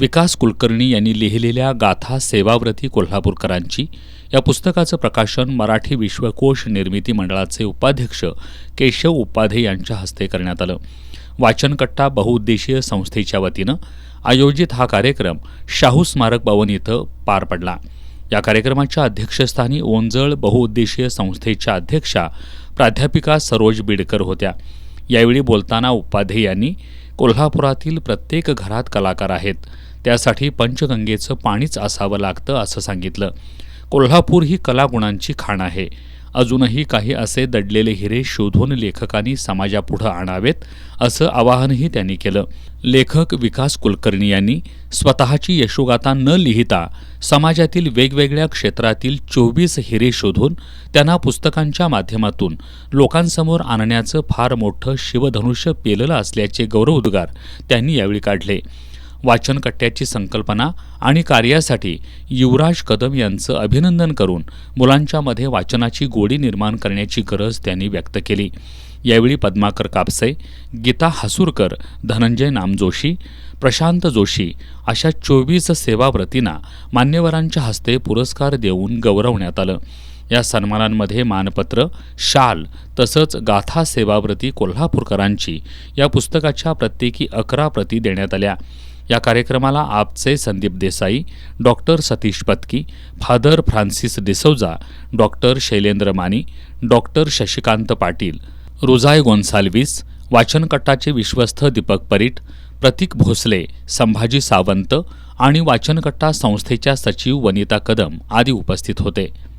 विकास कुलकर्णी यांनी लिहिलेल्या गाथा सेवाव्रती कोल्हापूरकरांची या पुस्तकाचं प्रकाशन मराठी विश्वकोश निर्मिती मंडळाचे उपाध्यक्ष केशव उपाध्ये यांच्या हस्ते करण्यात आलं. वाचनकट्टा बहुउद्देशीय संस्थेच्या वतीनं आयोजित हा कार्यक्रम शाहू स्मारक भवन इथं पार पडला. या कार्यक्रमाच्या अध्यक्षस्थानी ओंजळ बहुउद्देशीय संस्थेच्या अध्यक्षा प्राध्यापिका सरोज बिडकर होत्या. यावेळी बोलताना उपाध्ये यांनी कोल्हापुरातील प्रत्येक घरात कलाकार आहेत, त्यासाठी पंचगंगेचं पाणीच असावं लागतं असं सांगितलं. कोल्हापूर ही कलागुणांची खाण आहे. अजूनही काही असे दडलेले हिरे शोधून लेखकांनी समाजापुढं आणावेत असं आवाहनही त्यांनी केलं. लेखक विकास कुलकर्णी यांनी स्वतःची यशोगाथा न लिहिता समाजातील वेगवेगळ्या क्षेत्रातील 24 हिरे शोधून त्यांना पुस्तकांच्या माध्यमातून लोकांसमोर आणण्याचं फार मोठं शिवधनुष्य पेललं असल्याचे गौरवोद्गार त्यांनी यावेळी काढले. वाचनकट्ट्याची संकल्पना आणि कार्यासाठी युवराज कदम यांचं अभिनंदन करून मुलांच्यामध्ये वाचनाची गोडी निर्माण करण्याची गरज त्यांनी व्यक्त केली. यावेळी पद्माकर कापसे, गीता हसूरकर, धनंजय नामजोशी, प्रशांत जोशी अशा 24 सेवाव्रतींना मान्यवरांच्या हस्ते पुरस्कार देऊन गौरवण्यात आलं. या सन्मानांमध्ये मानपत्र, शाल तसंच गाथा सेवाव्रती कोल्हापूरकरांची या पुस्तकाच्या प्रत्येकी 11 प्रती देण्यात आल्या. या कार्यक्रमाला आपचे Sandeep Desai, doctor Satish Patki, father Francis D'Souza, doctor Shailendra मानी, डॉक्टर शशिकांत पाटील, रुजाय गोन्साल्विस, वाचनकट्टाचे विश्वस्त दीपक परीट, प्रतीक भोसले, संभाजी सावंत आणि वाचनकट्टा संस्थेच्या सचिव वनिता कदम आदी उपस्थित होते.